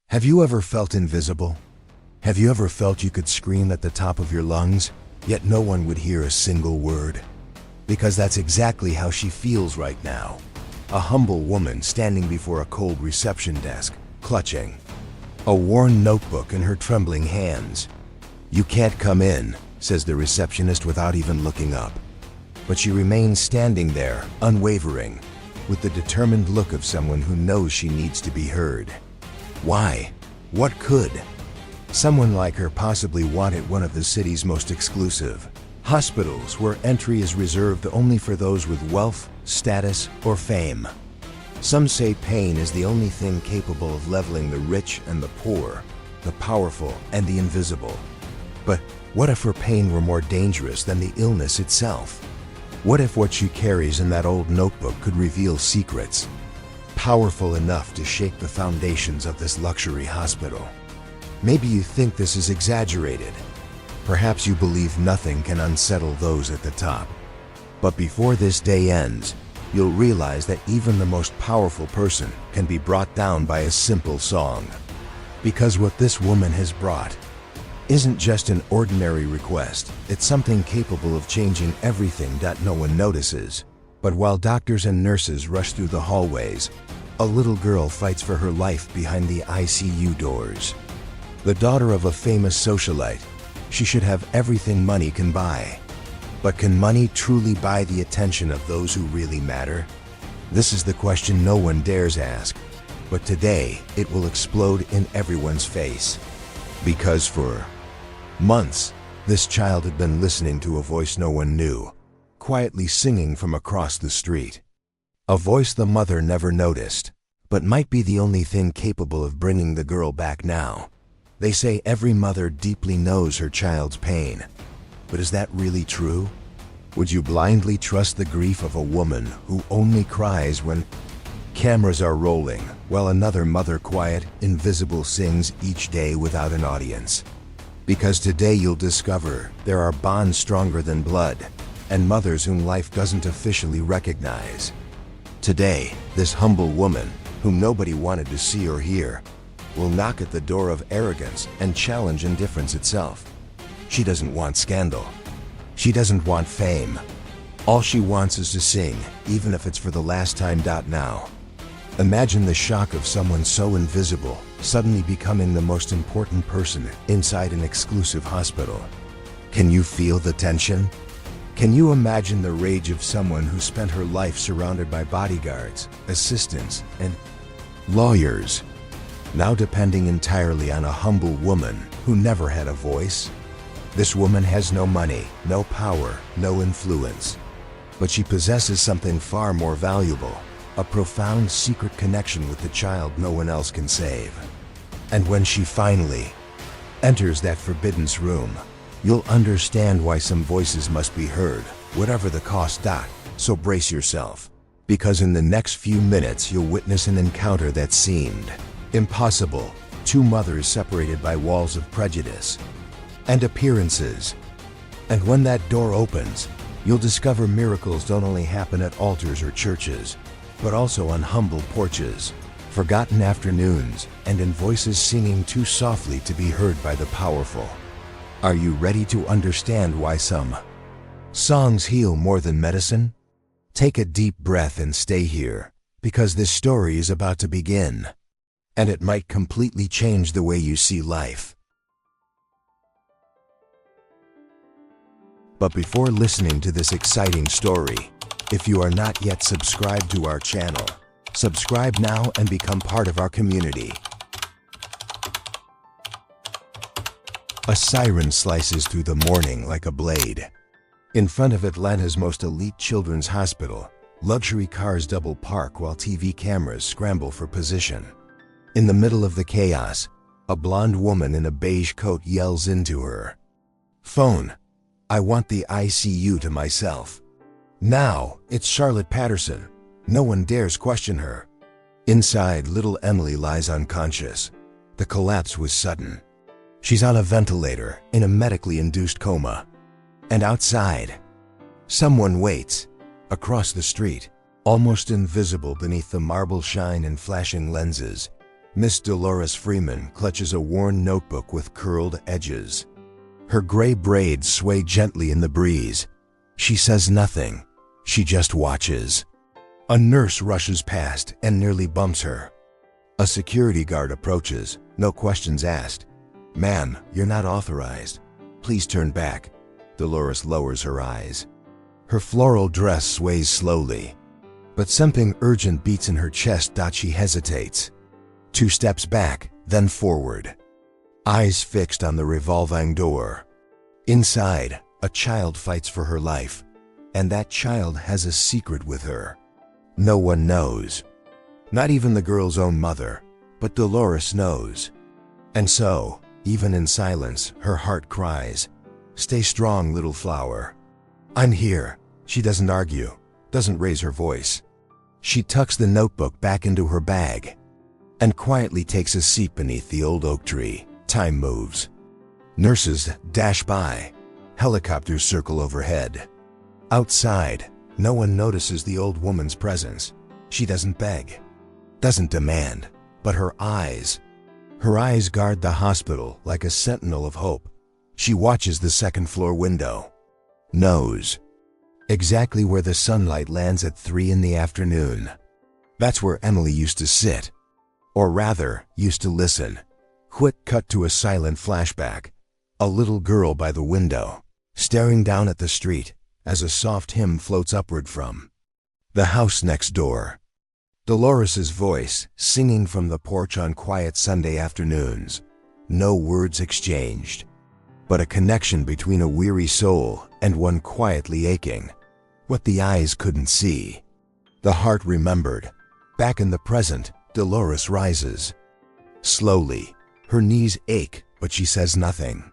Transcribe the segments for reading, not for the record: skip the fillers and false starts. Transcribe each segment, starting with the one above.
Have you ever felt invisible? Have you ever felt you could scream at the top of your lungs, yet no one would hear a single word? Because that's exactly how she feels right now. A humble woman standing before a cold reception desk, clutching a worn notebook in her trembling hands. "You can't come in," says the receptionist without even looking up. But she remains standing there, unwavering, with the determined look of someone who knows she needs to be heard. Why? What could someone like her possibly want at one of the city's most exclusive hospitals, where entry is reserved only for those with wealth, status, or fame? Some say pain is the only thing capable of leveling the rich and the poor, the powerful and the invisible. But what if her pain were more dangerous than the illness itself? What if what she carries in that old notebook could reveal secrets powerful enough to shake the foundations of this luxury hospital? Maybe you think this is exaggerated. Perhaps you believe nothing can unsettle those at the top. But before this day ends, you'll realize that even the most powerful person can be brought down by a simple song. Because what this woman has brought isn't just an ordinary request, it's something capable of changing everything that no one notices. But while doctors and nurses rush through the hallways, a little girl fights for her life behind the ICU doors. The daughter of a famous socialite, she should have everything money can buy. But can money truly buy the attention of those who really matter? This is the question no one dares ask, but today it will explode in everyone's face. Because for months, this child had been listening to a voice no one knew, quietly singing from across the street. A voice the mother never noticed, but might be the only thing capable of bringing the girl back now. They say every mother deeply knows her child's pain. But is that really true? Would you blindly trust the grief of a woman who only cries when cameras are rolling, while another mother, quiet, invisible, sings each day without an audience? Because today you'll discover there are bonds stronger than blood, and mothers whom life doesn't officially recognize. Today, this humble woman, whom nobody wanted to see or hear, will knock at the door of arrogance and challenge indifference itself. She doesn't want scandal. She doesn't want fame. All she wants is to sing, even if it's for the last time. Now, imagine the shock of someone so invisible suddenly becoming the most important person inside an exclusive hospital. Can you feel the tension? Can you imagine the rage of someone who spent her life surrounded by bodyguards, assistants, and lawyers, now depending entirely on a humble woman who never had a voice? This woman has no money, no power, no influence. But she possesses something far more valuable, a profound secret connection with the child no one else can save. And when she finally enters that forbidden room, you'll understand why some voices must be heard, whatever the cost. So brace yourself, because in the next few minutes you'll witness an encounter that seemed impossible. Two mothers separated by walls of prejudice and appearances. And when that door opens, you'll discover miracles don't only happen at altars or churches, but also on humble porches, forgotten afternoons, and in voices singing too softly to be heard by the powerful. Are you ready to understand why some songs heal more than medicine? Take a deep breath and stay here, because this story is about to begin, and it might completely change the way you see life. But before listening to this exciting story, if you are not yet subscribed to our channel, subscribe now and become part of our community. A siren slices through the morning like a blade. In front of Atlanta's most elite children's hospital, luxury cars double park while TV cameras scramble for position. In the middle of the chaos, a blonde woman in a beige coat yells into her phone, "I want the ICU to myself." Now, it's Charlotte Patterson. No one dares question her. Inside, little Emily lies unconscious. The collapse was sudden. She's on a ventilator, in a medically induced coma. And outside, someone waits, across the street, almost invisible beneath the marble shine and flashing lenses. Miss Dolores Freeman clutches a worn notebook with curled edges. Her gray braids sway gently in the breeze. She says nothing. She just watches. A nurse rushes past and nearly bumps her. A security guard approaches, no questions asked. "Ma'am, you're not authorized. Please turn back." Dolores lowers her eyes. Her floral dress sways slowly, but something urgent beats in her chest. She hesitates. 2 steps back, then forward. Eyes fixed on the revolving door. Inside, a child fights for her life, and that child has a secret with her. No one knows. Not even the girl's own mother, but Dolores knows. And so, even in silence, her heart cries, "Stay strong, little flower." "I'm here." She doesn't argue, doesn't raise her voice. She tucks the notebook back into her bag and quietly takes a seat beneath the old oak tree. Time moves. Nurses dash by. Helicopters circle overhead. Outside, no one notices the old woman's presence. She doesn't beg, doesn't demand, but her eyes guard the hospital like a sentinel of hope. She watches the second-floor window. Knows exactly where the sunlight lands at 3 in the afternoon. That's where Emily used to sit. Or rather, used to listen. Quick cut to a silent flashback. A little girl by the window, staring down at the street as a soft hymn floats upward from the house next door. Dolores's voice, singing from the porch on quiet Sunday afternoons. No words exchanged, but a connection between a weary soul and one quietly aching. What the eyes couldn't see, the heart remembered. Back in the present, Dolores rises. Slowly, her knees ache, but she says nothing.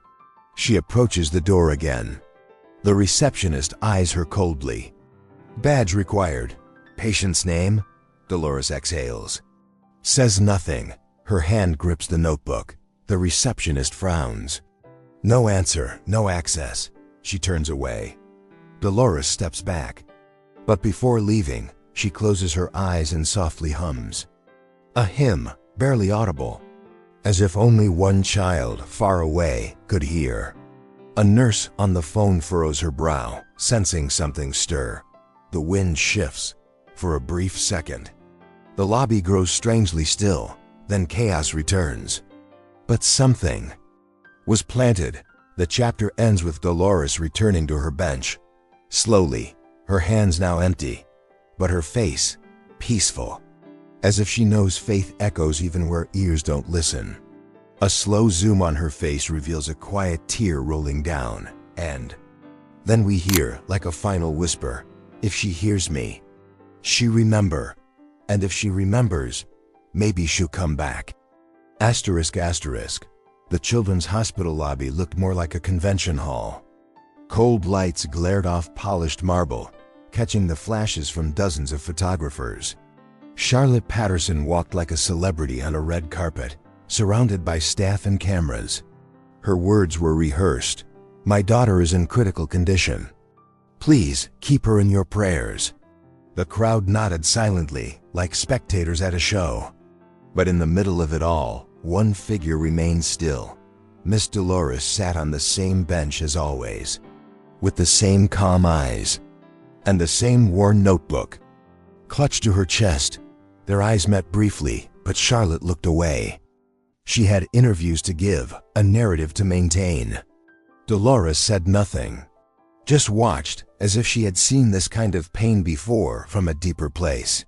She approaches the door again. The receptionist eyes her coldly. "Badge required." "Patient's name?" Dolores exhales. Says nothing. Her hand grips the notebook. The receptionist frowns. No answer, no access. She turns away. Dolores steps back. But before leaving, she closes her eyes and softly hums. A hymn, barely audible, as if only one child far away could hear. A nurse on the phone furrows her brow, sensing something stir. The wind shifts. For a brief second, the lobby grows strangely still, then chaos returns. But something was planted. The chapter ends with Dolores returning to her bench. Slowly, her hands now empty, but her face peaceful, as if she knows faith echoes even where ears don't listen. A slow zoom on her face reveals a quiet tear rolling down, and then we hear, like a final whisper, "If she hears me, she remember, and if she remembers, maybe she'll come back." Asterisk asterisk. The children's hospital lobby looked more like a convention hall. Cold lights glared off polished marble, catching the flashes from dozens of photographers. Charlotte Patterson walked like a celebrity on a red carpet, surrounded by staff and cameras. Her words were rehearsed. "My daughter is in critical condition. Please keep her in your prayers." The crowd nodded silently, like spectators at a show. But in the middle of it all, one figure remained still. Miss Dolores sat on the same bench as always, with the same calm eyes, and the same worn notebook clutched to her chest. Their eyes met briefly, but Charlotte looked away. She had interviews to give, a narrative to maintain. Dolores said nothing, just watched, as if she had seen this kind of pain before from a deeper place.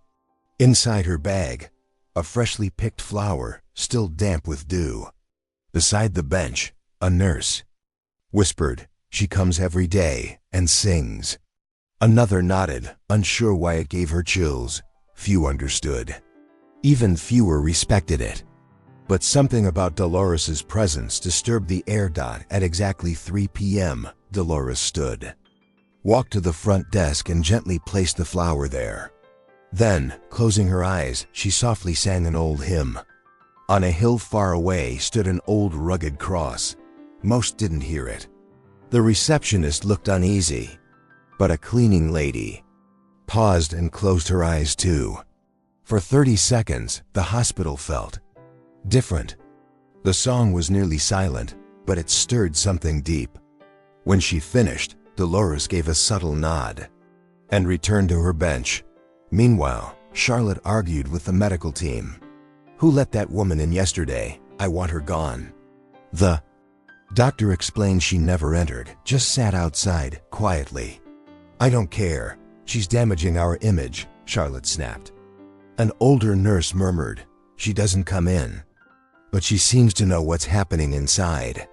Inside her bag, a freshly picked flower, still damp with dew. Beside the bench, a nurse whispered, "She comes every day and sings." Another nodded, unsure why it gave her chills. Few understood. Even fewer respected it. But something about Dolores's presence disturbed the air. At exactly 3 p.m., Dolores stood, walked to the front desk and gently placed the flower there. Then, closing her eyes, she softly sang an old hymn. On a hill far away stood an old rugged cross. Most didn't hear it. The receptionist looked uneasy, but a cleaning lady paused and closed her eyes too. For 30 seconds, the hospital felt Different. The song was nearly silent, but it stirred something deep. When she finished, Dolores gave a subtle nod and returned to her bench. Meanwhile, Charlotte argued with the medical team. "Who let that woman in yesterday? I want her gone." The doctor explained she never entered, just sat outside, quietly. "I don't care. She's damaging our image," Charlotte snapped. An older nurse murmured, "She doesn't come in, but she seems to know what's happening inside."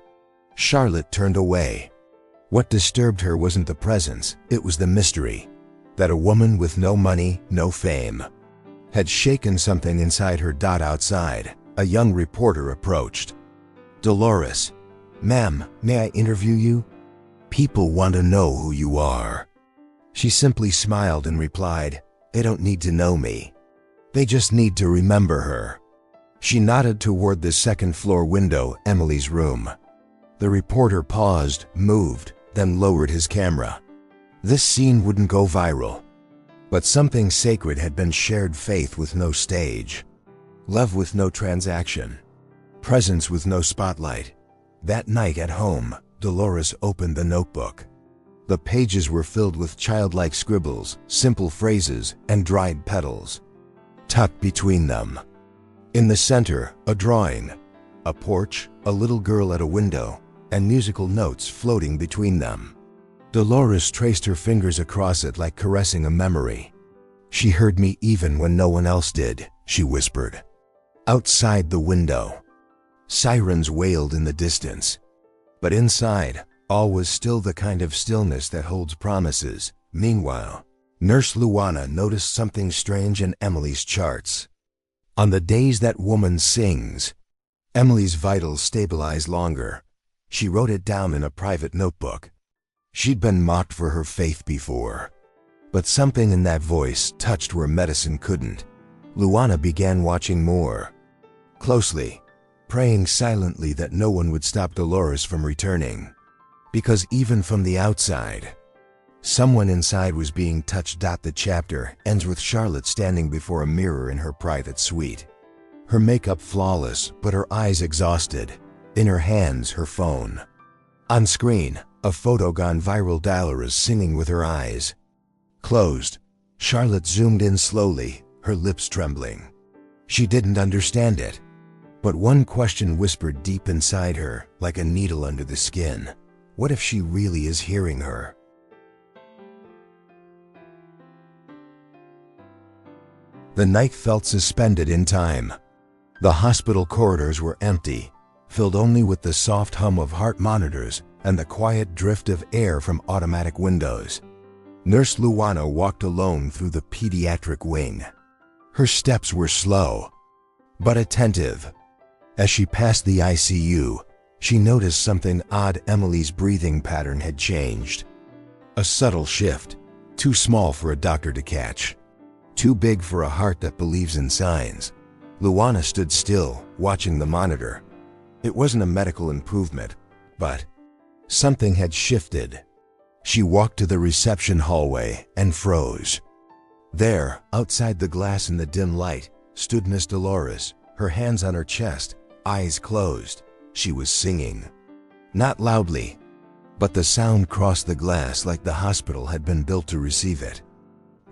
Charlotte turned away. What disturbed her wasn't the presence, it was the mystery. That a woman with no money, no fame, had shaken something inside her. Outside, a young reporter approached. "Dolores, ma'am, may I interview you? People want to know who you are." She simply smiled and replied, "They don't need to know me. They just need to remember her." She nodded toward the second-floor window, Emily's room. The reporter paused, moved, then lowered his camera. This scene wouldn't go viral, but something sacred had been shared: faith with no stage, love with no transaction, presence with no spotlight. That night at home, Dolores opened the notebook. The pages were filled with childlike scribbles, simple phrases, and dried petals. Tucked between them, in the center, a drawing, a porch, a little girl at a window, and musical notes floating between them. Dolores traced her fingers across it like caressing a memory. "She heard me even when no one else did," she whispered. Outside the window, sirens wailed in the distance. But inside, all was still, the kind of stillness that holds promises. Meanwhile, Nurse Luana noticed something strange in Emily's charts. On the days that woman sings, Emily's vitals stabilize longer. She wrote it down in a private notebook. She'd been mocked for her faith before, but something in that voice touched where medicine couldn't. Luana began watching more closely, praying silently that no one would stop Dolores from returning. Because even from the outside, someone inside was being touched. The chapter ends with Charlotte standing before a mirror in her private suite. Her makeup flawless, but her eyes exhausted. In her hands, her phone. On screen, a photo gone viral. Dolores singing with her eyes closed. Charlotte zoomed in slowly, her lips trembling. She didn't understand it, but one question whispered deep inside her, like a needle under the skin. What if she really is hearing her? The night felt suspended in time. The hospital corridors were empty, filled only with the soft hum of heart monitors and the quiet drift of air from automatic windows. Nurse Luana walked alone through the pediatric wing. Her steps were slow, but attentive. As she passed the ICU, she noticed something odd. Emily's breathing pattern had changed. A subtle shift, too small for a doctor to catch, too big for a heart that believes in signs. Luana stood still, watching the monitor. It wasn't a medical improvement, but something had shifted. She walked to the reception hallway and froze. There, outside the glass in the dim light, stood Miss Dolores, her hands on her chest, eyes closed. She was singing. Not loudly, but the sound crossed the glass like the hospital had been built to receive it.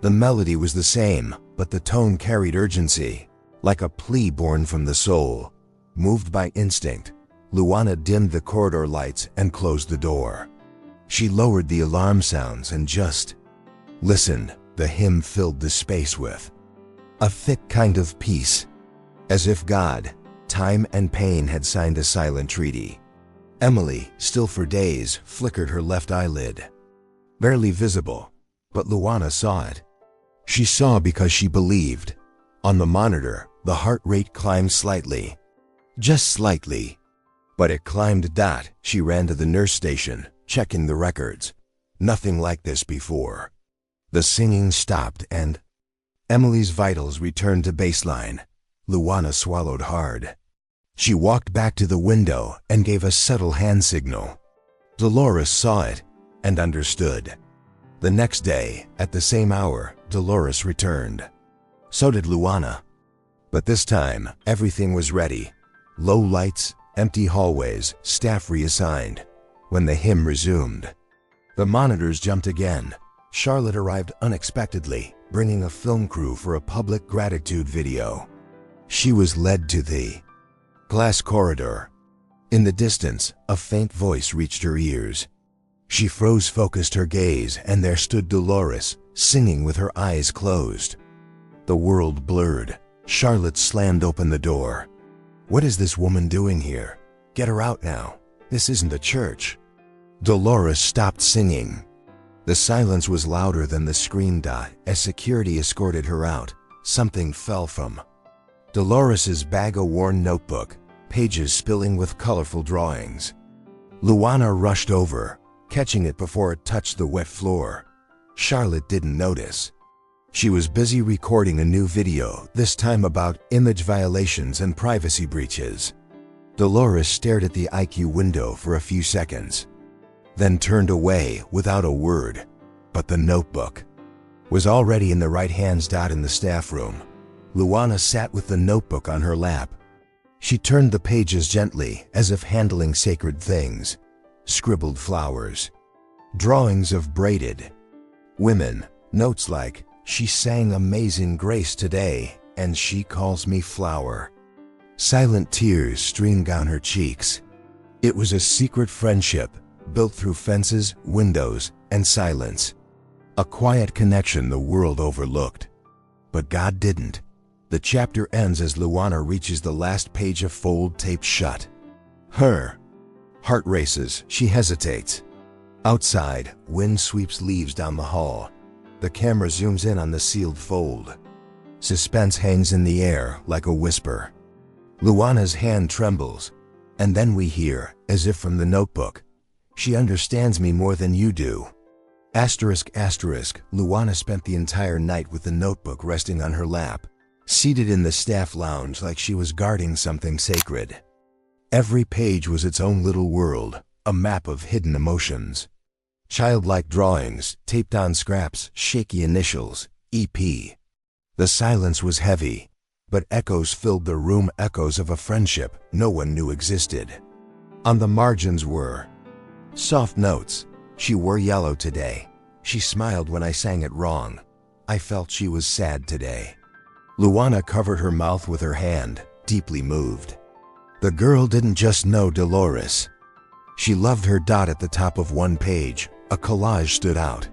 The melody was the same, but the tone carried urgency, like a plea born from the soul. Moved by instinct, Luana dimmed the corridor lights and closed the door. She lowered the alarm sounds and just listened. The hymn filled the space with a thick kind of peace, as if God, time and pain had signed a silent treaty. Emily, still for days, flickered her left eyelid. Barely visible, but Luana saw it. She saw because she believed. On the monitor, the heart rate climbed slightly. Just slightly. But it climbed. She ran to the nurse station, checking the records. Nothing like this before. The singing stopped and Emily's vitals returned to baseline. Luana swallowed hard. She walked back to the window and gave a subtle hand signal. Dolores saw it and understood. The next day, at the same hour, Dolores returned. So did Luana. But this time, everything was ready. Low lights, empty hallways, staff reassigned. When the hymn resumed, the monitors jumped again. Charlotte arrived unexpectedly, bringing a film crew for a public gratitude video. She was led to the glass corridor. In the distance, a faint voice reached her ears. She froze, focused her gaze, and there stood Dolores, singing with her eyes closed. The world blurred. Charlotte slammed open the door. What is this woman doing here? Get her out now. This isn't a church. Dolores stopped singing. The silence was louder than the scream. As security escorted her out, something fell from Dolores's bag, a worn notebook, pages spilling with colorful drawings. Luana rushed over, catching it before it touched the wet floor. Charlotte didn't notice. She was busy recording a new video, this time about image violations and privacy breaches. Dolores stared at the ICU window for a few seconds, then turned away without a word. But the notebook was already in the right hands. In the staff room, Luana sat with the notebook on her lap. She turned the pages gently, as if handling sacred things. Scribbled flowers, drawings of braided women, notes like, "She sang Amazing Grace today, and she calls me flower." Silent tears streamed down her cheeks. It was a secret friendship, built through fences, windows, and silence. A quiet connection the world overlooked. But God didn't. The chapter ends as Luana reaches the last page, of fold taped shut. Her heart races, she hesitates. Outside, wind sweeps leaves down the hall. The camera zooms in on the sealed fold. Suspense hangs in the air like a whisper. Luana's hand trembles, and then we hear, as if from the notebook, "She understands me more than you do." Asterisk, asterisk. Luana spent the entire night with the notebook resting on her lap, seated in the staff lounge like she was guarding something sacred. Every page was its own little world, a map of hidden emotions. Childlike drawings, taped on scraps, shaky initials, EP. The silence was heavy, but echoes filled the room, echoes of a friendship no one knew existed. On the margins were soft notes. "She wore yellow today. She smiled when I sang it wrong. I felt she was sad today." Luana covered her mouth with her hand, deeply moved. The girl didn't just know Dolores. She loved her. At the top of one page, a collage stood out.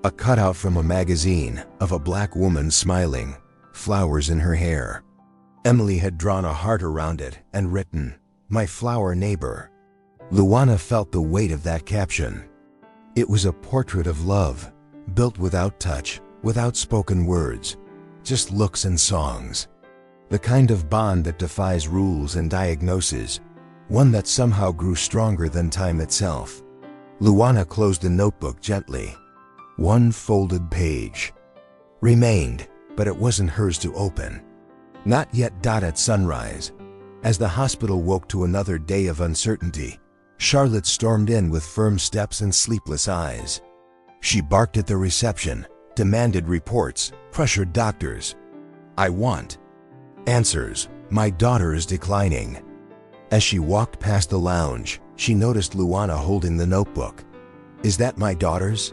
A cutout from a magazine of a black woman smiling, flowers in her hair. Emily had drawn a heart around it and written, "My flower neighbor." Luana felt the weight of that caption. It was a portrait of love, built without touch, without spoken words, just looks and songs. The kind of bond that defies rules and diagnoses, one that somehow grew stronger than time itself. Luana closed the notebook gently. One folded page remained, but it wasn't hers to open. Not yet. At sunrise, as the hospital woke to another day of uncertainty, Charlotte stormed in with firm steps and sleepless eyes. She barked at the reception, demanded reports, pressured doctors. "I want answers. My daughter is declining." As she walked past the lounge, she noticed Luana holding the notebook. "Is that my daughter's?"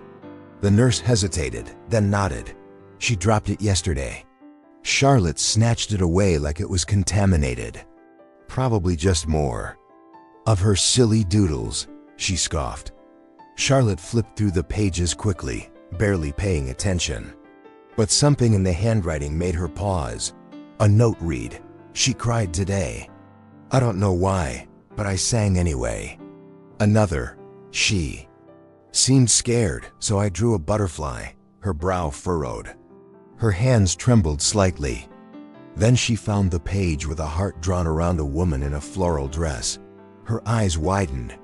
The nurse hesitated, then nodded. "She dropped it yesterday." Charlotte snatched it away like it was contaminated. "Probably just more of her silly doodles," she scoffed. Charlotte flipped through the pages quickly, barely paying attention. But something in the handwriting made her pause. A note read, "She cried today. I don't know why, but I sang anyway." Another, "She seemed scared, so I drew a butterfly." Her brow furrowed. Her hands trembled slightly. Then she found the page with a heart drawn around a woman in a floral dress. Her eyes widened.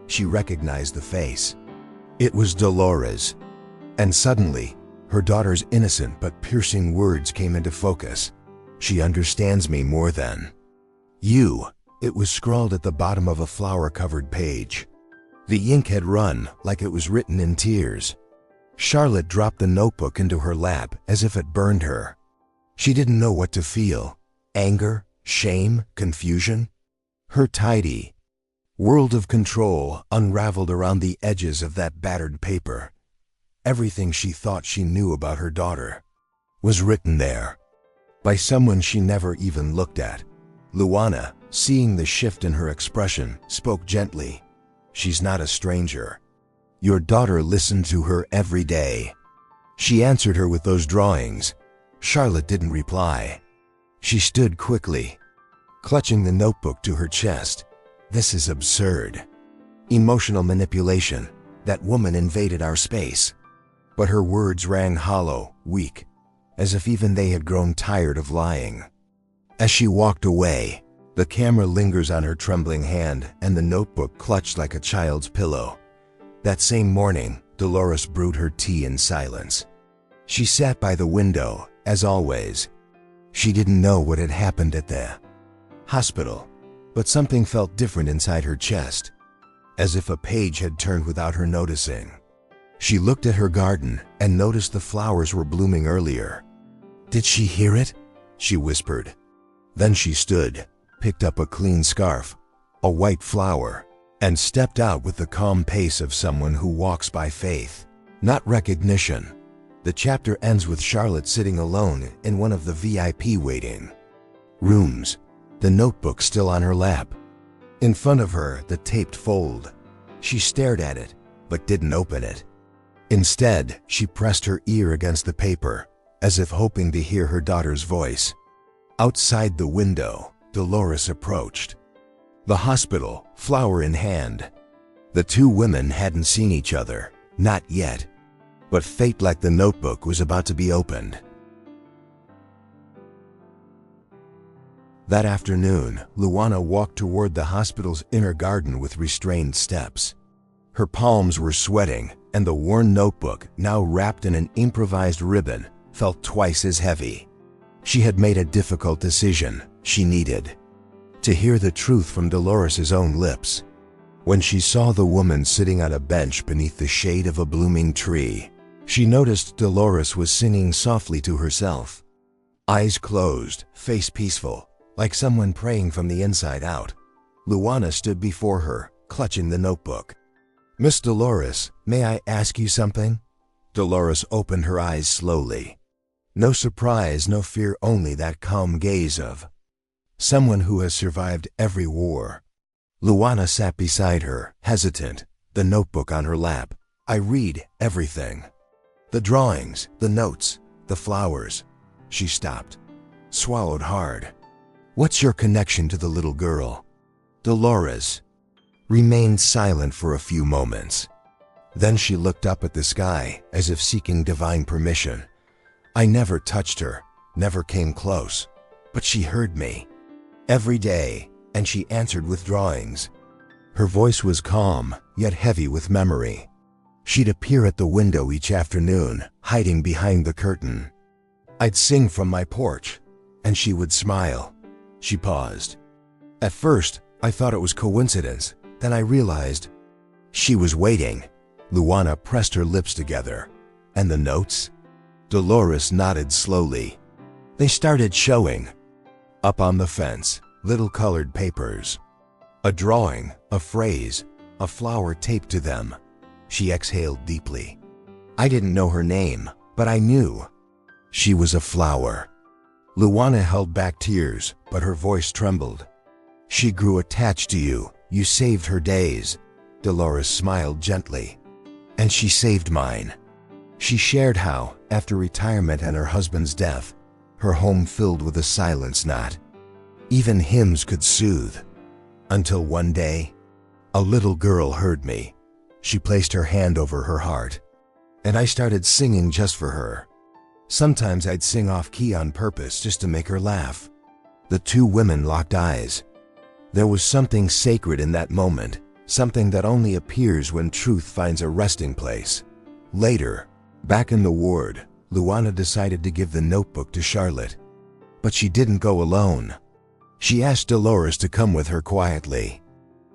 She recognized the face. It was Dolores. And suddenly, her daughter's innocent but piercing words came into focus. "She understands me more than you." It was scrawled at the bottom of a flower-covered page. The ink had run, like it was written in tears. Charlotte dropped the notebook into her lap as if it burned her. She didn't know what to feel. Anger? Shame? Confusion? Her tidy world of control unraveled around the edges of that battered paper. Everything she thought she knew about her daughter was written there by someone she never even looked at. Luana, seeing the shift in her expression, spoke gently. "She's not a stranger. Your daughter listened to her every day. She answered her with those drawings." Charlotte didn't reply. She stood quickly, clutching the notebook to her chest. "This is absurd. Emotional manipulation. That woman invaded our space." But her words rang hollow, weak, as if even they had grown tired of lying. As she walked away, the camera lingers on her trembling hand and the notebook clutched like a child's pillow. That same morning, Dolores brewed her tea in silence. She sat by the window, as always. She didn't know what had happened at the hospital, but something felt different inside her chest, as if a page had turned without her noticing. She looked at her garden and noticed the flowers were blooming earlier. "Did she hear it?" she whispered. Then she stood, picked up a clean scarf, a white flower, and stepped out with the calm pace of someone who walks by faith, not recognition. The chapter ends with Charlotte sitting alone in one of the VIP waiting rooms, the notebook still on her lap. In front of her, the taped fold. She stared at it, but didn't open it. Instead, she pressed her ear against the paper, as if hoping to hear her daughter's voice. Outside the window, Dolores approached the hospital, flower in hand. The two women hadn't seen each other, not yet, but fate, like the notebook, was about to be opened. That afternoon, Luana walked toward the hospital's inner garden with restrained steps. Her palms were sweating, and the worn notebook, now wrapped in an improvised ribbon, felt twice as heavy. She had made a difficult decision. She needed to hear the truth from Dolores' own lips. When she saw the woman sitting on a bench beneath the shade of a blooming tree, she noticed Dolores was singing softly to herself. Eyes closed, face peaceful, like someone praying from the inside out. Luana stood before her, clutching the notebook. "Miss Dolores, may I ask you something?" Dolores opened her eyes slowly. No surprise, no fear, only that calm gaze of someone who has survived every war. Luana sat beside her, hesitant, the notebook on her lap. "I read everything. The drawings, the notes, the flowers." She stopped, swallowed hard. "What's your connection to the little girl?" Dolores remained silent for a few moments. Then she looked up at the sky, as if seeking divine permission. "I never touched her, never came close, but she heard me every day, and she answered with drawings." Her voice was calm, yet heavy with memory. She'd appear at the window each afternoon, hiding behind the curtain. I'd sing from my porch, and she would smile. She paused. At first, I thought it was coincidence. Then I realized she was waiting. Luana pressed her lips together. "And the notes?" Dolores nodded slowly. "They started showing. Up on the fence, little colored papers. A drawing, a phrase, a flower taped to them." She exhaled deeply. "I didn't know her name, but I knew she was a flower." Luana held back tears, but her voice trembled. "She grew attached to you. You saved her days." Dolores smiled gently. "And she saved mine." She shared how, after retirement and her husband's death, her home filled with a silence not even hymns could soothe. Until one day, a little girl heard me. She placed her hand over her heart, and I started singing just for her. Sometimes I'd sing off key on purpose just to make her laugh. The two women locked eyes. There was something sacred in that moment, something that only appears when truth finds a resting place. Later, back in the ward, Luana decided to give the notebook to Charlotte. But she didn't go alone. She asked Dolores to come with her quietly.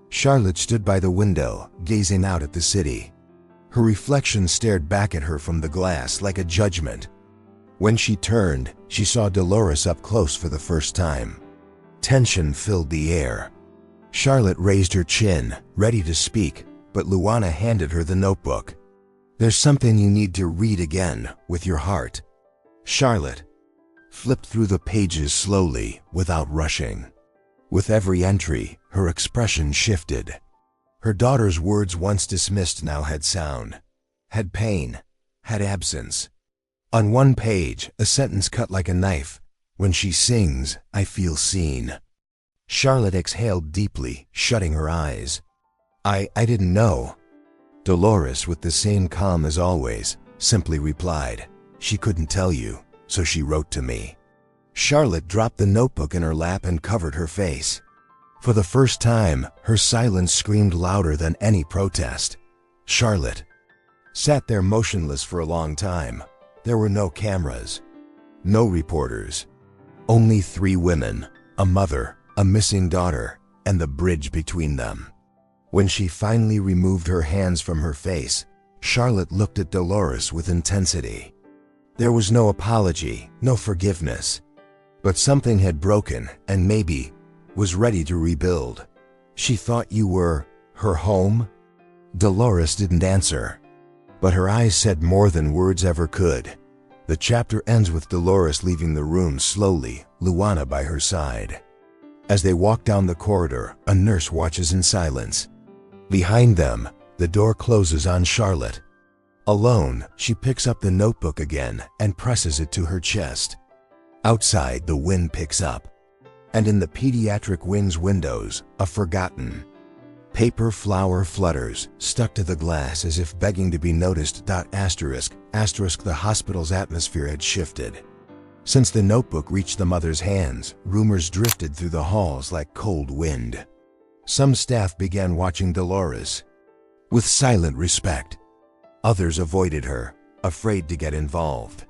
Charlotte stood by the window, gazing out at the city. Her reflection stared back at her from the glass like a judgment. When she turned, she saw Dolores up close for the first time. Tension filled the air. Charlotte raised her chin, ready to speak, but Luana handed her the notebook. "There's something you need to read again, with your heart." Charlotte flipped through the pages slowly, without rushing. With every entry, her expression shifted. Her daughter's words, once dismissed, now had sound, had pain, had absence. On one page, a sentence cut like a knife. "When she sings, I feel seen." Charlotte exhaled deeply, shutting her eyes. I didn't know." Dolores, with the same calm as always, simply replied, "She couldn't tell you, so she wrote to me." Charlotte dropped the notebook in her lap and covered her face. For the first time, her silence screamed louder than any protest. Charlotte sat there motionless for a long time. There were no cameras, no reporters, only 3 women, a mother, a missing daughter, and the bridge between them. When she finally removed her hands from her face, Charlotte looked at Dolores with intensity. There was no apology, no forgiveness. But something had broken and maybe was ready to rebuild. "She thought you were her home?" Dolores didn't answer, but her eyes said more than words ever could. The chapter ends with Dolores leaving the room slowly, Luana by her side. As they walk down the corridor, a nurse watches in silence. Behind them, the door closes on Charlotte. Alone, she picks up the notebook again and presses it to her chest. Outside, the wind picks up, and in the pediatric wing's windows, a forgotten paper flower flutters, stuck to the glass as if begging to be noticed. Asterisk, the hospital's atmosphere had shifted. Since the notebook reached the mother's hands, rumors drifted through the halls like cold wind. Some staff began watching Dolores with silent respect. Others avoided her, afraid to get involved.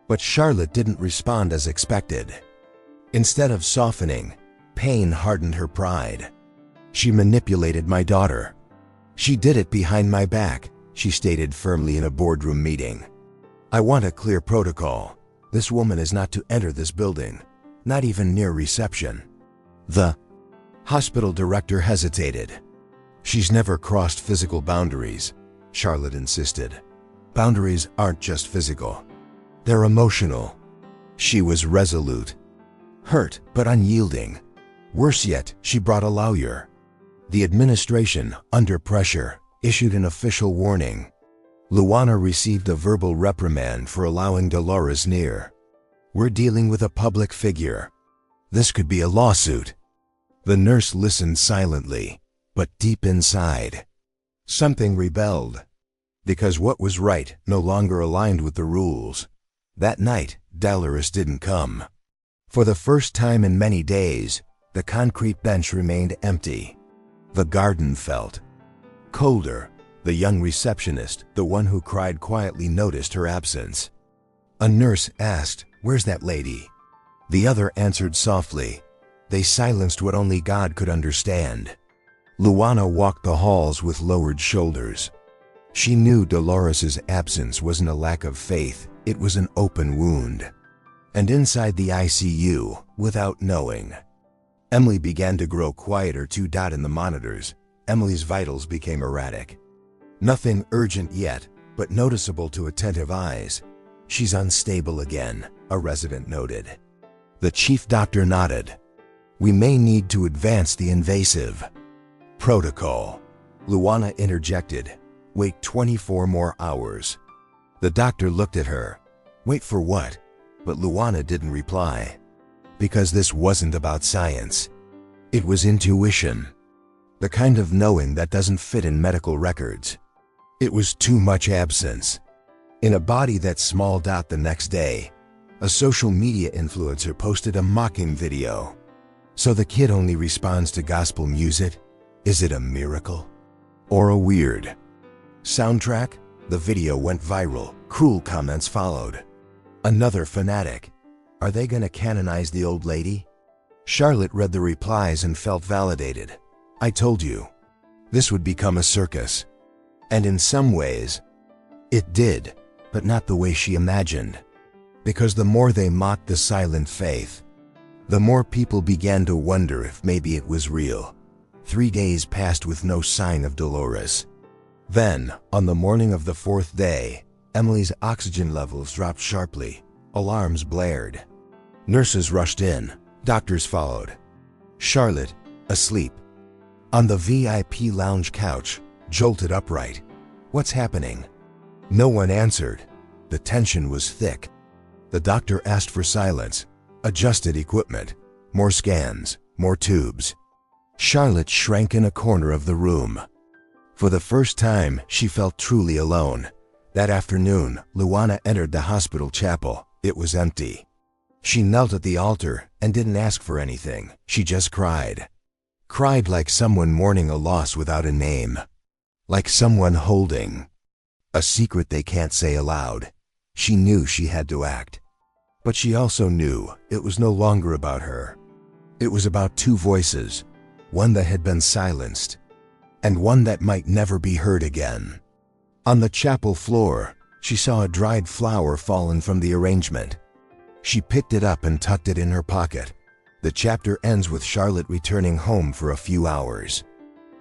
But Charlotte didn't respond as expected. Instead of softening, pain hardened her pride. "She manipulated my daughter. She did it behind my back," she stated firmly in a boardroom meeting. "I want a clear protocol. This woman is not to enter this building, not even near reception." The hospital director hesitated. "She's never crossed physical boundaries," Charlotte insisted. "Boundaries aren't just physical. They're emotional." She was resolute, hurt but unyielding. Worse yet, she brought a lawyer. The administration, under pressure, issued an official warning. Luana received a verbal reprimand for allowing Dolores near. "We're dealing with a public figure. This could be a lawsuit." The nurse listened silently, but deep inside, something rebelled. Because what was right no longer aligned with the rules. That night, Dolores didn't come. For the first time in many days, the concrete bench remained empty. The garden felt colder. The young receptionist, the one who cried quietly, noticed her absence. A nurse asked, "Where's that lady?" The other answered softly. They silenced what only God could understand. Luana walked the halls with lowered shoulders. She knew Dolores's absence wasn't a lack of faith, it was an open wound. And inside the ICU, without knowing, Emily began to grow quieter. In the monitors, Emily's vitals became erratic. Nothing urgent yet, but noticeable to attentive eyes. "She's unstable again," a resident noted. The chief doctor nodded. "We may need to advance the invasive protocol." Luana interjected, "Wait 24 more hours." The doctor looked at her. "Wait for what?" But Luana didn't reply. Because this wasn't about science. It was intuition. The kind of knowing that doesn't fit in medical records. It was too much absence. In a body that small. The next day, a social media influencer posted a mocking video. "So the kid only responds to gospel music? Is it a miracle? Or a weird soundtrack?" The video went viral. Cruel comments followed. Another fanatic. "Are they gonna canonize the old lady?" Charlotte read the replies and felt validated. "I told you. This would become a circus." And in some ways, it did, but not the way she imagined. Because the more they mocked the silent faith, the more people began to wonder if maybe it was real. 3 days passed with no sign of Dolores. Then, on the morning of the 4th day, Emily's oxygen levels dropped sharply. Alarms blared. Nurses rushed in. Doctors followed. Charlotte, asleep, on the VIP lounge couch, jolted upright. What's happening? No one answered. The tension was thick. The doctor asked for silence, adjusted equipment, more scans, more tubes. Charlotte shrank in a corner of the room. For the first time, she felt truly alone. That afternoon, Luana entered the hospital chapel. It was empty. She knelt at the altar and didn't ask for anything. She just cried. Cried like someone mourning a loss without a name. Like someone holding a secret they can't say aloud. She knew she had to act. But she also knew it was no longer about her. It was about two voices, one that had been silenced, and one that might never be heard again. On the chapel floor, she saw a dried flower fallen from the arrangement. She picked it up and tucked it in her pocket. The chapter ends with Charlotte returning home for a few hours.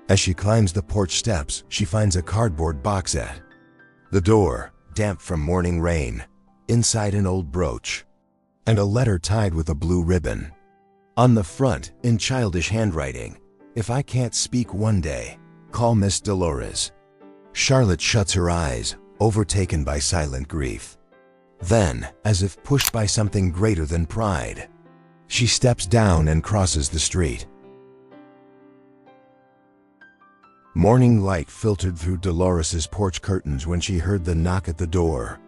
As she climbs the porch steps, she finds a cardboard box set. The door, damp from morning rain. Inside an old brooch. And a letter tied with a blue ribbon. On the front, in childish handwriting, "If I can't speak one day, call Miss Dolores." Charlotte shuts her eyes, overtaken by silent grief. Then, as if pushed by something greater than pride, she steps down and crosses the street. Morning light filtered through Dolores's porch curtains when she heard the knock at the door.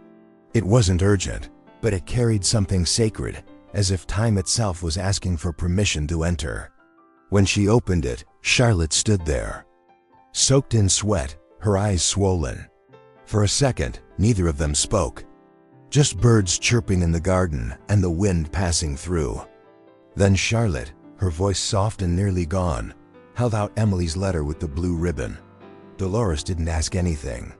It wasn't urgent, but it carried something sacred, as if time itself was asking for permission to enter. When she opened it, Charlotte stood there, soaked in sweat, her eyes swollen. For a second, neither of them spoke. Just birds chirping in the garden and the wind passing through. Then Charlotte, her voice soft and nearly gone, held out Emily's letter with the blue ribbon. Dolores didn't ask anything.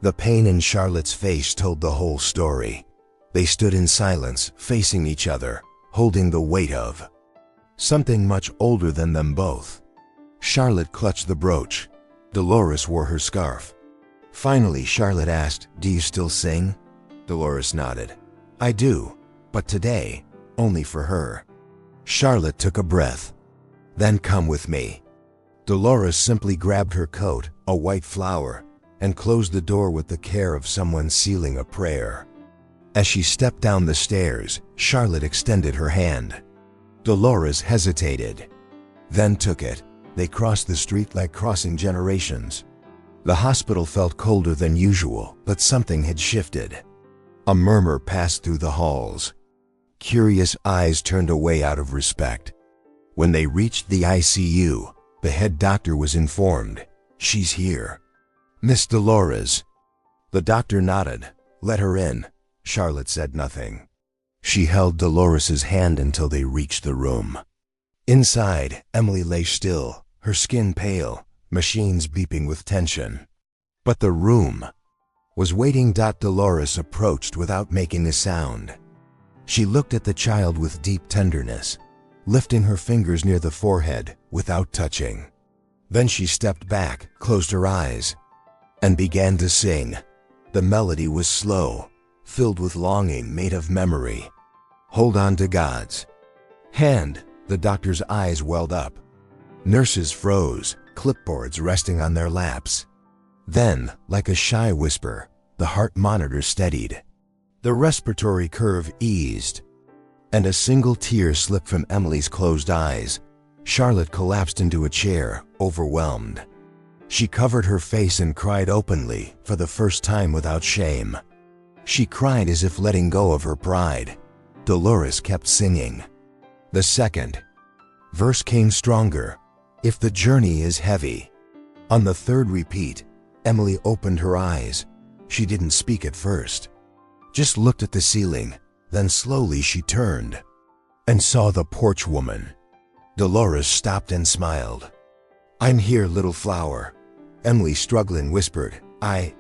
The pain in Charlotte's face told the whole story. They stood in silence, facing each other, holding the weight of something much older than them both. Charlotte clutched the brooch. Dolores wore her scarf. Finally, Charlotte asked, "Do you still sing?" Dolores nodded. "I do, but today, only for her." Charlotte took a breath. "Then come with me." Dolores simply grabbed her coat, a white flower, and closed the door with the care of someone sealing a prayer. As she stepped down the stairs, Charlotte extended her hand. Dolores hesitated, then took it. They crossed the street like crossing generations. The hospital felt colder than usual, but something had shifted. A murmur passed through the halls. Curious eyes turned away out of respect. When they reached the ICU, the head doctor was informed, "She's here. Miss Dolores." The doctor nodded. "Let her in." Charlotte said nothing. She held Dolores's hand until they reached the room. Inside, Emily lay still, her skin pale, machines beeping with tension. But the room was waiting. Dolores approached without making a sound. She looked at the child with deep tenderness, lifting her fingers near the forehead without touching. Then she stepped back, closed her eyes, and began to sing. The melody was slow, filled with longing made of memory. "Hold on to God's hand." The doctor's eyes welled up. Nurses froze, clipboards resting on their laps. Then, like a shy whisper, the heart monitor steadied. The respiratory curve eased, and a single tear slipped from Emily's closed eyes. Charlotte collapsed into a chair, overwhelmed. She covered her face and cried openly, for the first time without shame. She cried as if letting go of her pride. Dolores kept singing. The second verse came stronger. "If the journey is heavy." On the third repeat, Emily opened her eyes. She didn't speak at first, just looked at the ceiling. Then slowly she turned and saw the porch woman. Dolores stopped and smiled. "I'm here, little flower." Emily, struggling, whispered, "I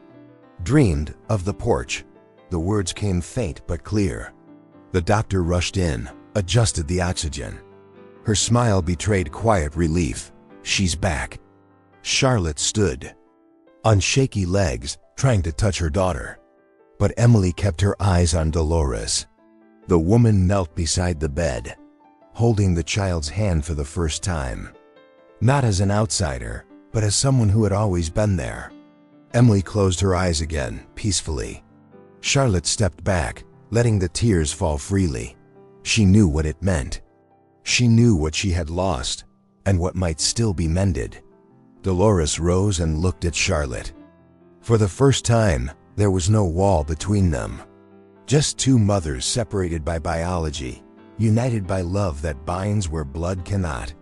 dreamed of the porch." The words came faint but clear. The doctor rushed in, adjusted the oxygen. Her smile betrayed quiet relief. She's back. Charlotte stood on shaky legs, trying to touch her daughter. But Emily kept her eyes on Dolores. The woman knelt beside the bed, holding the child's hand for the first time. Not as an outsider, but as someone who had always been there. Emily closed her eyes again, peacefully. Charlotte stepped back, letting the tears fall freely. She knew what it meant. She knew what she had lost, and what might still be mended. Dolores rose and looked at Charlotte. For the first time, there was no wall between them. Just two mothers separated by biology, united by love that binds where blood cannot.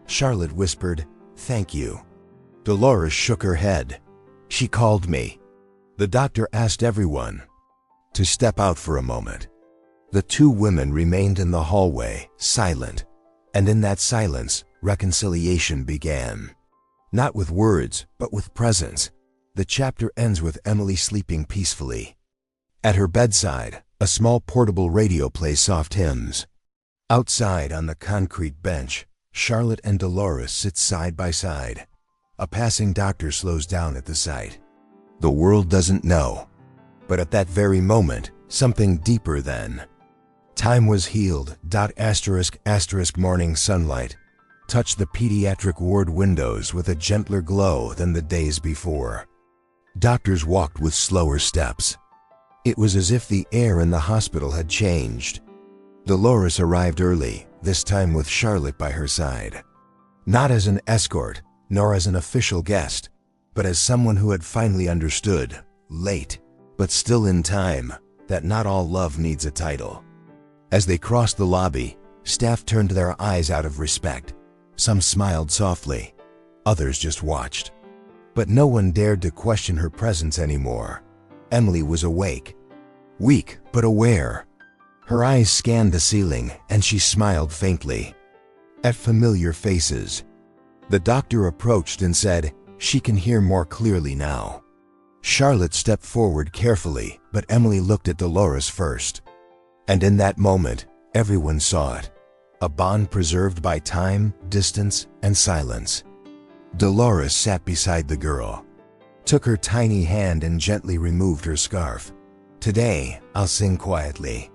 Charlotte whispered, "Thank you." Dolores shook her head. "She called me." The doctor asked everyone to step out for a moment. The two women remained in the hallway, silent, and in that silence, reconciliation began. Not with words, but with presence. The chapter ends with Emily sleeping peacefully. At her bedside, a small portable radio plays soft hymns. Outside on the concrete bench, Charlotte and Dolores sit side by side. A passing doctor slows down at the sight. The world doesn't know. But at that very moment, something deeper than time was healed. Morning sunlight touched the pediatric ward windows with a gentler glow than the days before. Doctors walked with slower steps. It was as if the air in the hospital had changed. Dolores arrived early, this time with Charlotte by her side. Not as an escort, nor as an official guest, but as someone who had finally understood, late, but still in time, that not all love needs a title. As they crossed the lobby, staff turned their eyes out of respect. Some smiled softly, others just watched. But no one dared to question her presence anymore. Emily was awake, weak but aware. Her eyes scanned the ceiling, and she smiled faintly at familiar faces. The doctor approached and said, "She can hear more clearly now." Charlotte stepped forward carefully, but Emily looked at Dolores first. And in that moment, everyone saw it. A bond preserved by time, distance, and silence. Dolores sat beside the girl, took her tiny hand and gently removed her scarf. "Today, I'll sing quietly.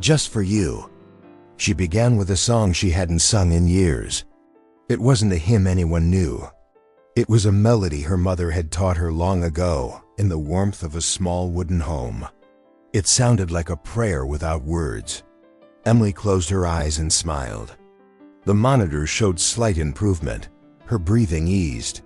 Just for you." She began with a song she hadn't sung in years. It wasn't a hymn anyone knew. It was a melody her mother had taught her long ago, in the warmth of a small wooden home. It sounded like a prayer without words. Emily closed her eyes and smiled. The monitor showed slight improvement. Her breathing eased.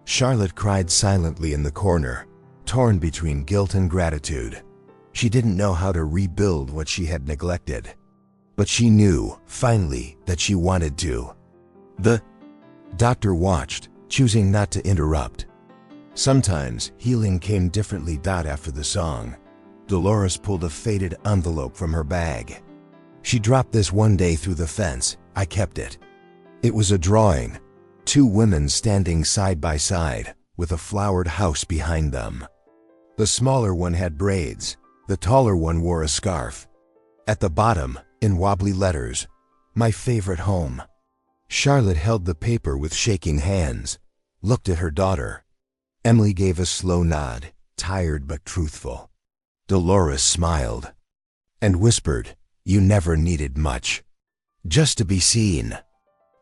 Charlotte cried silently in the corner, torn between guilt and gratitude. She didn't know how to rebuild what she had neglected. But she knew, finally, that she wanted to. The doctor watched, choosing not to interrupt. Sometimes, healing came differently. After the song, Dolores pulled a faded envelope from her bag. "She dropped this one day through the fence. I kept it." It was a drawing. Two women standing side by side, with a flowered house behind them. The smaller one had braids. The taller one wore a scarf. At the bottom, in wobbly letters, "My favorite home." Charlotte held the paper with shaking hands, looked at her daughter. Emily gave a slow nod, tired but truthful. Dolores smiled and whispered, "You never needed much. Just to be seen."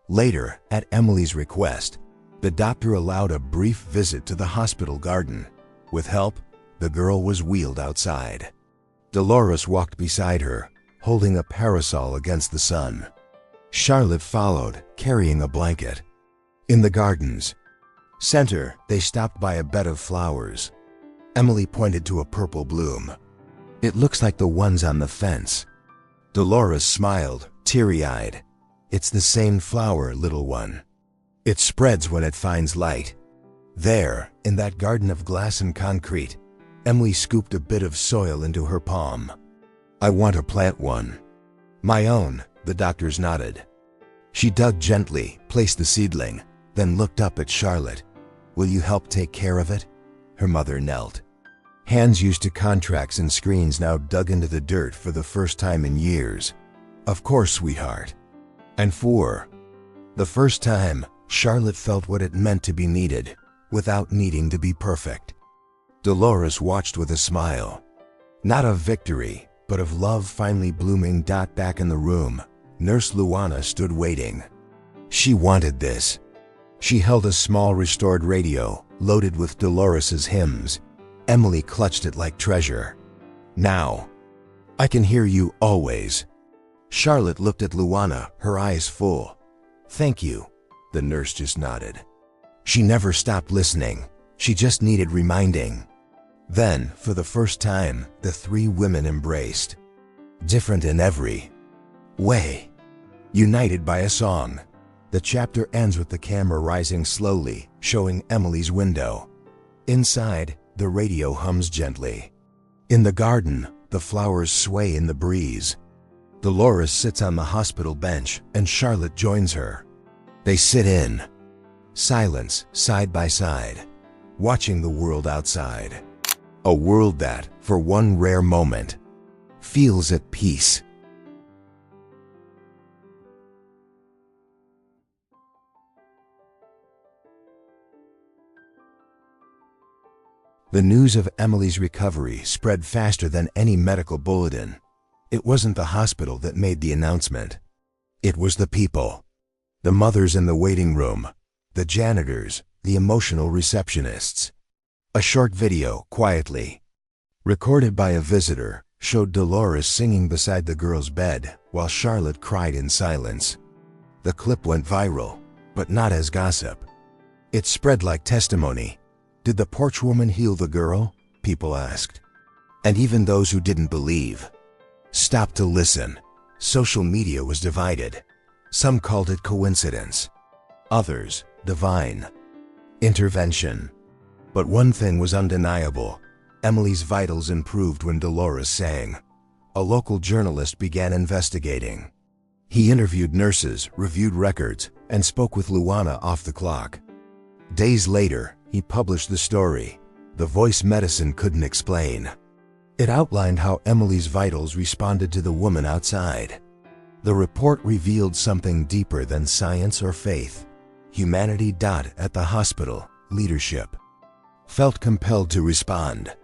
Later, at Emily's request, the doctor allowed a brief visit to the hospital garden. With help, the girl was wheeled outside. Dolores walked beside her, holding a parasol against the sun. Charlotte followed, carrying a blanket. In the garden's center, they stopped by a bed of flowers. Emily pointed to a purple bloom. "It looks like the ones on the fence." Dolores smiled, teary-eyed. "It's the same flower, little one. It spreads when it finds light." There, in that garden of glass and concrete, Emily scooped a bit of soil into her palm. "I want to plant one." "My own," the doctors nodded. She dug gently, placed the seedling, then looked up at Charlotte. "Will you help take care of it?" Her mother knelt. Hands used to contracts and screens now dug into the dirt for the first time in years. "Of course, sweetheart." And for the first time, Charlotte felt what it meant to be needed, without needing to be perfect. Dolores watched with a smile. Not of victory, but of love finally blooming. Back in the room, Nurse Luana stood waiting. She wanted this. She held a small restored radio, loaded with Dolores's hymns. Emily clutched it like treasure. "Now. I can hear you always." Charlotte looked at Luana, her eyes full. "Thank you." The nurse just nodded. She never stopped listening. She just needed reminding. Then, for the first time, the three women embraced. Different in every way. United by a song. The chapter ends with the camera rising slowly, showing Emily's window. Inside, the radio hums gently. In the garden, the flowers sway in the breeze. Dolores sits on the hospital bench, and Charlotte joins her. They sit in silence, side by side, watching the world outside. A world that, for one rare moment, feels at peace. The news of Emily's recovery spread faster than any medical bulletin. It wasn't the hospital that made the announcement. It was the people. The mothers in the waiting room, the janitors, the emotional receptionists. A short video, quietly recorded by a visitor, showed Dolores singing beside the girl's bed while Charlotte cried in silence. The clip went viral, but not as gossip. It spread like testimony. Did the porch woman heal the girl? People asked. And even those who didn't believe stopped to listen. Social media was divided. Some called it coincidence. Others, divine intervention. But one thing was undeniable. Emily's vitals improved when Dolores sang. A local journalist began investigating. He interviewed nurses, reviewed records, and spoke with Luana off the clock. Days later, he published the story, The Voice Medicine Couldn't Explain. It outlined how Emily's vitals responded to the woman outside. The report revealed something deeper than science or faith. Humanity. At the hospital, leadership felt compelled to respond.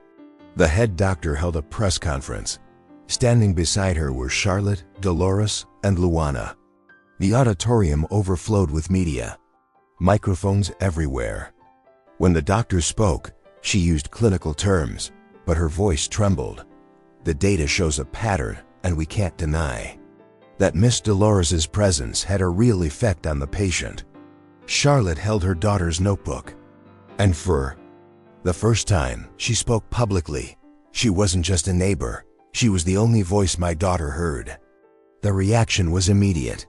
The head doctor held a press conference. Standing beside her were Charlotte, Dolores, and Luana. The auditorium overflowed with media. Microphones everywhere. When the doctor spoke, she used clinical terms, but her voice trembled. The data shows a pattern, and we can't deny that Miss Dolores's presence had a real effect on the patient. Charlotte held her daughter's notebook, and for the first time, she spoke publicly. She wasn't just a neighbor. She was the only voice my daughter heard. The reaction was immediate.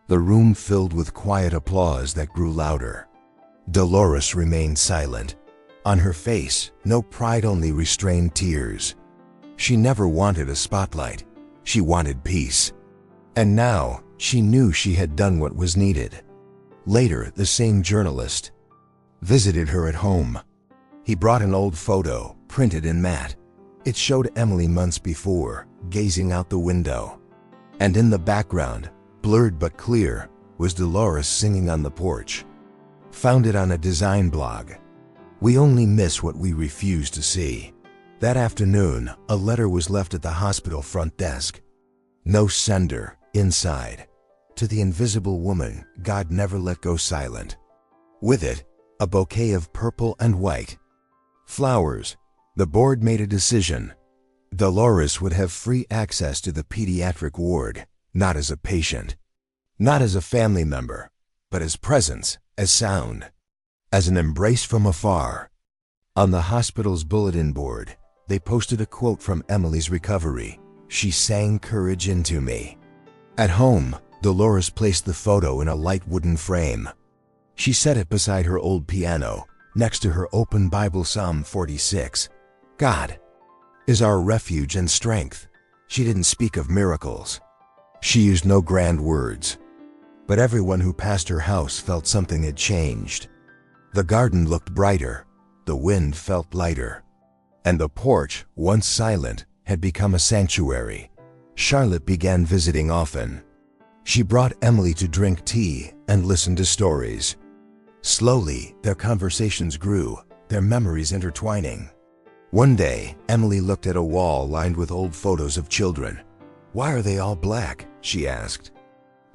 The room filled with quiet applause that grew louder. Dolores remained silent. On her face, no pride, only restrained tears. She never wanted a spotlight. She wanted peace. And now, she knew she had done what was needed. Later, the same journalist visited her at home. He brought an old photo, printed in matte. It showed Emily months before, gazing out the window. And in the background, blurred but clear, was Dolores singing on the porch. Found it on a design blog. We only miss what we refuse to see. That afternoon, a letter was left at the hospital front desk. No sender, inside. To the invisible woman, God never let go silent. With it, a bouquet of purple and white flowers. The board made a decision. Dolores would have free access to the pediatric ward, not as a patient, not as a family member, but as presence, as sound, as an embrace from afar. On the hospital's bulletin board, they posted a quote from Emily's recovery. She sang courage into me. At home, Dolores placed the photo in a light wooden frame. She set it beside her old piano, next to her open Bible, Psalm 46. God is our refuge and strength. She didn't speak of miracles. She used no grand words. But everyone who passed her house felt something had changed. The garden looked brighter, the wind felt lighter, and the porch, once silent, had become a sanctuary. Charlotte began visiting often. She brought Emily to drink tea and listen to stories. Slowly, their conversations grew, their memories intertwining. One day, Emily looked at a wall lined with old photos of children. "Why are they all black?" she asked.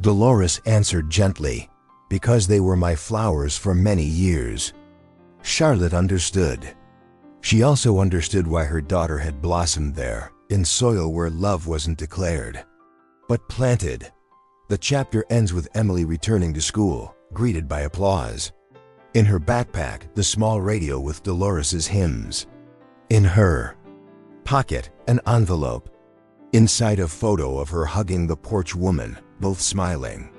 Dolores answered gently, "Because they were my flowers for many years." Charlotte understood. She also understood why her daughter had blossomed there, in soil where love wasn't declared, but planted. The chapter ends with Emily returning to school, greeted by applause. In her backpack, the small radio with Dolores's hymns. In her pocket, an envelope. Inside, a photo of her hugging the porch woman, both smiling.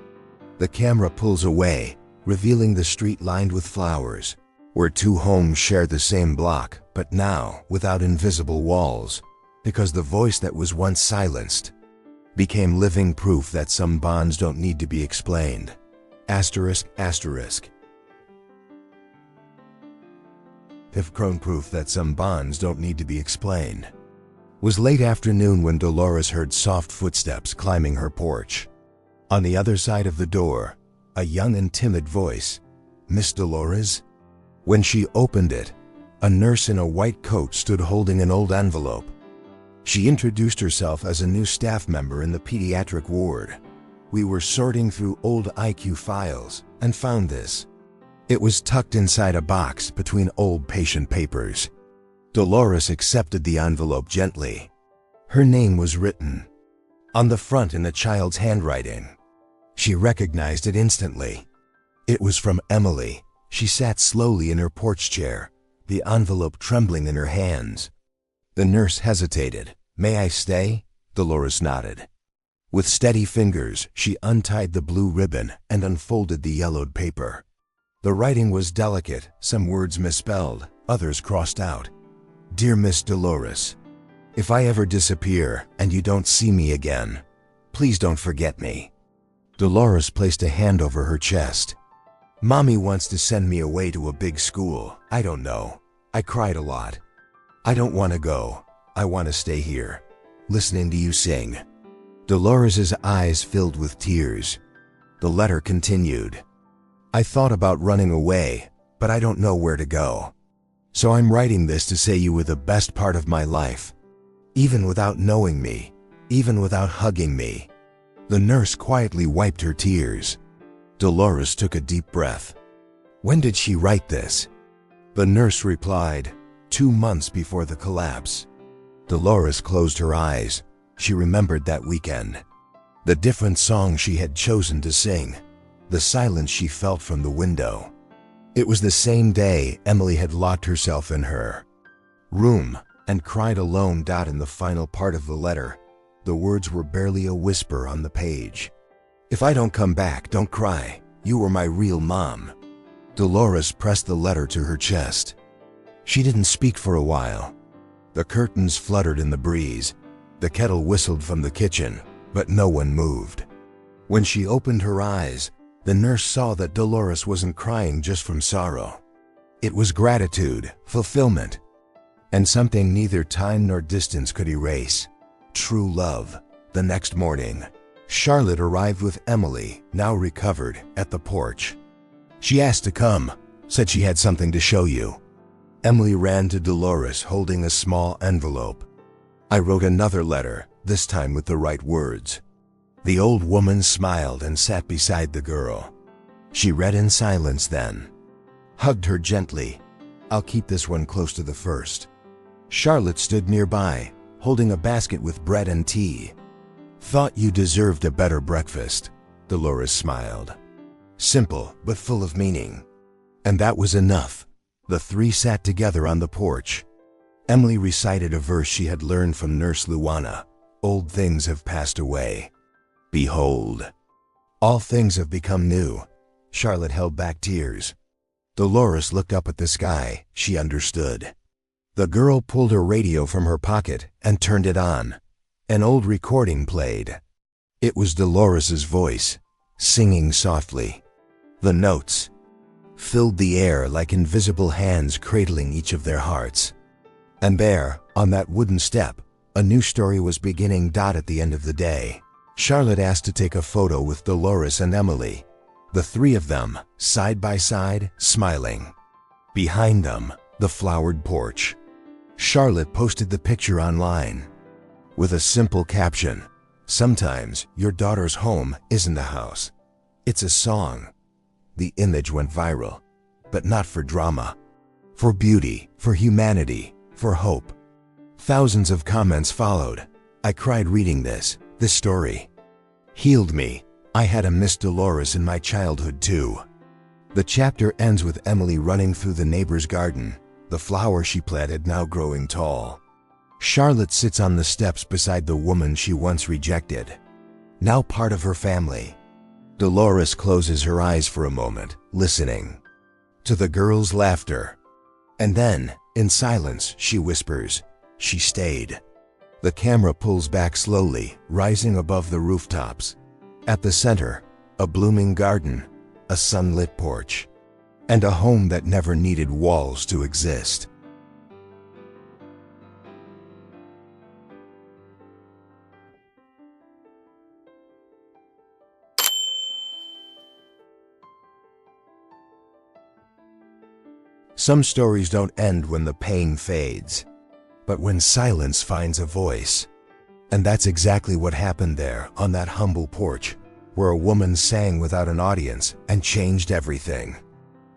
The camera pulls away, revealing the street lined with flowers, where two homes share the same block, but now without invisible walls, because the voice that was once silenced became living proof that some bonds don't need to be explained. Asterisk, asterisk. Have grown proof that some bonds don't need to be explained. Was late afternoon when Dolores heard soft footsteps climbing her porch. On the other side of the door, a young and timid voice. "Miss Dolores?" When she opened it, a nurse in a white coat stood holding an old envelope. She introduced herself as a new staff member in the pediatric ward. "We were sorting through old ICU files and found this." It was tucked inside a box between old patient papers. Dolores accepted the envelope gently. Her name was written on the front in a child's handwriting. She recognized it instantly. It was from Emily. She sat slowly in her porch chair, the envelope trembling in her hands. The nurse hesitated. "May I stay?" Dolores nodded. With steady fingers, she untied the blue ribbon and unfolded the yellowed paper. The writing was delicate, some words misspelled, others crossed out. "Dear Miss Dolores, if I ever disappear and you don't see me again, please don't forget me." Dolores placed a hand over her chest. "Mommy wants to send me away to a big school. I don't know. I cried a lot. I don't want to go. I want to stay here, listening to you sing." Dolores's eyes filled with tears. The letter continued. "I thought about running away, but I don't know where to go. So I'm writing this to say you were the best part of my life. Even without knowing me, even without hugging me." The nurse quietly wiped her tears. Dolores took a deep breath. When did she write this? The nurse replied, 2 months before the collapse. Dolores closed her eyes. She remembered that weekend. The different songs she had chosen to sing. The silence she felt from the window. It was the same day Emily had locked herself in her room and cried alone. In the final part of the letter, the words were barely a whisper on the page. "If I don't come back, don't cry. You were my real mom." Dolores pressed the letter to her chest. She didn't speak for a while. The curtains fluttered in the breeze. The kettle whistled from the kitchen, but no one moved. When she opened her eyes, the nurse saw that Dolores wasn't crying just from sorrow. It was gratitude, fulfillment, and something neither time nor distance could erase. True love. The next morning, Charlotte arrived with Emily, now recovered, at the porch. She asked to come, said she had something to show you. Emily ran to Dolores holding a small envelope. "I wrote another letter, this time with the right words." The old woman smiled and sat beside the girl. She read in silence, then hugged her gently. "I'll keep this one close to the first." Charlotte stood nearby, holding a basket with bread and tea. "Thought you deserved a better breakfast," Dolores smiled. Simple, but full of meaning. And that was enough. The three sat together on the porch. Emily recited a verse she had learned from Nurse Luana. "Old things have passed away. Behold, all things have become new." Charlotte held back tears. Dolores looked up at the sky. She understood. The girl pulled her radio from her pocket and turned it on. An old recording played. It was Dolores's voice, singing softly. The notes filled the air like invisible hands cradling each of their hearts. And there, on that wooden step, a new story was beginning. At the end of the day, Charlotte asked to take a photo with Dolores and Emily. The three of them, side by side, smiling. Behind them, the flowered porch. Charlotte posted the picture online with a simple caption, "Sometimes your daughter's home isn't a house. It's a song." The image went viral, but not for drama. For beauty, for humanity, for hope. Thousands of comments followed. "I cried reading this. This story healed me. I had a Miss Dolores in my childhood too." The chapter ends with Emily running through the neighbor's garden, the flower she planted now growing tall. Charlotte sits on the steps beside the woman she once rejected, now part of her family. Dolores closes her eyes for a moment, listening to the girl's laughter. And then, in silence, she whispers, "She stayed." The camera pulls back slowly, rising above the rooftops. At the center, a blooming garden, a sunlit porch, and a home that never needed walls to exist. Some stories don't end when the pain fades, but when silence finds a voice. And that's exactly what happened there on that humble porch, where a woman sang without an audience and changed everything.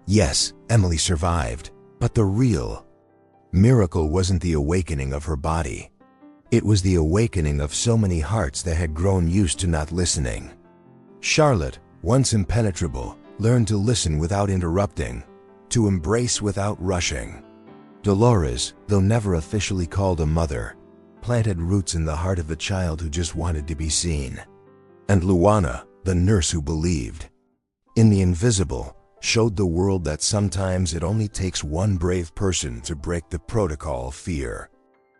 Yes, Emily survived, but the real miracle wasn't the awakening of her body. It was the awakening of so many hearts that had grown used to not listening. Charlotte, once impenetrable, learned to listen without interrupting, to embrace without rushing. Dolores, though never officially called a mother, planted roots in the heart of a child who just wanted to be seen. And Luana, the nurse who believed in the invisible, showed the world that sometimes it only takes one brave person to break the protocol of fear.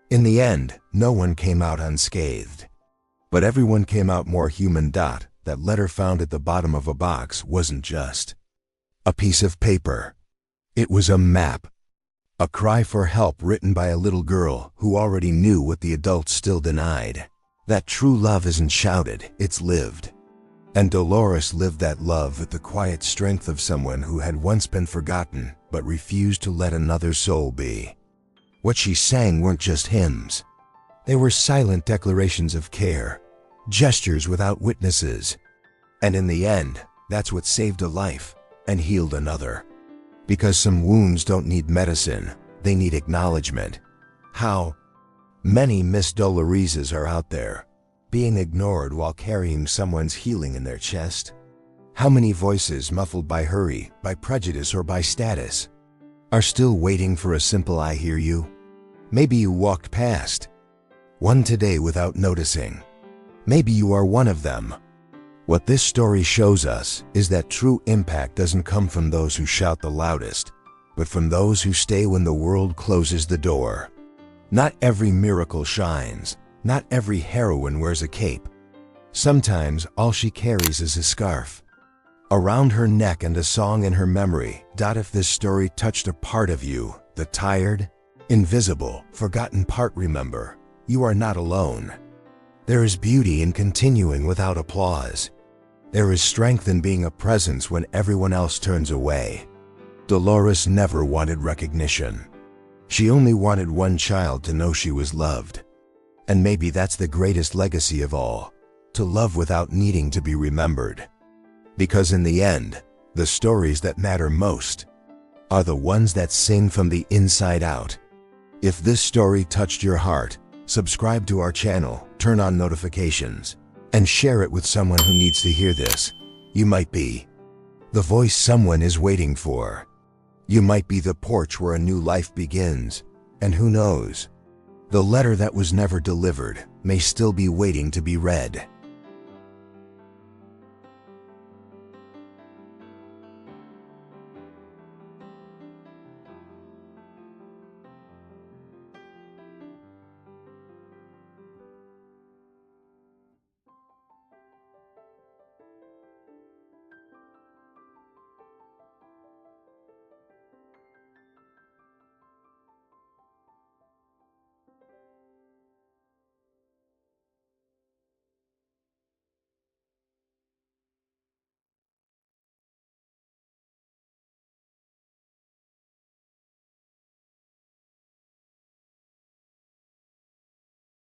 In the end, no one came out unscathed. But everyone came out more human. That letter found at the bottom of a box wasn't just a piece of paper. It was a map. A cry for help written by a little girl who already knew what the adults still denied. That true love isn't shouted, it's lived. And Dolores lived that love with the quiet strength of someone who had once been forgotten but refused to let another soul be. What she sang weren't just hymns. They were silent declarations of care, gestures without witnesses. And in the end, that's what saved a life and healed another. Because some wounds don't need medicine, they need acknowledgement. How many Miss Doloreses are out there, being ignored while carrying someone's healing in their chest? How many voices muffled by hurry, by prejudice, or by status are still waiting for a simple "I hear you"? Maybe you walked past one today without noticing. Maybe you are one of them. What this story shows us is that true impact doesn't come from those who shout the loudest, but from those who stay when the world closes the door. Not every miracle shines. Not every heroine wears a cape. Sometimes all she carries is a scarf around her neck and a song in her memory. If this story touched a part of you, the tired, invisible, forgotten part, remember, you are not alone. There is beauty in continuing without applause. There is strength in being a presence when everyone else turns away. Dolores never wanted recognition. She only wanted one child to know she was loved. And maybe that's the greatest legacy of all, to love without needing to be remembered. Because in the end, the stories that matter most are the ones that sing from the inside out. If this story touched your heart, subscribe to our channel, turn on notifications, and share it with someone who needs to hear this. You might be the voice someone is waiting for. You might be the porch where a new life begins. And who knows? The letter that was never delivered may still be waiting to be read.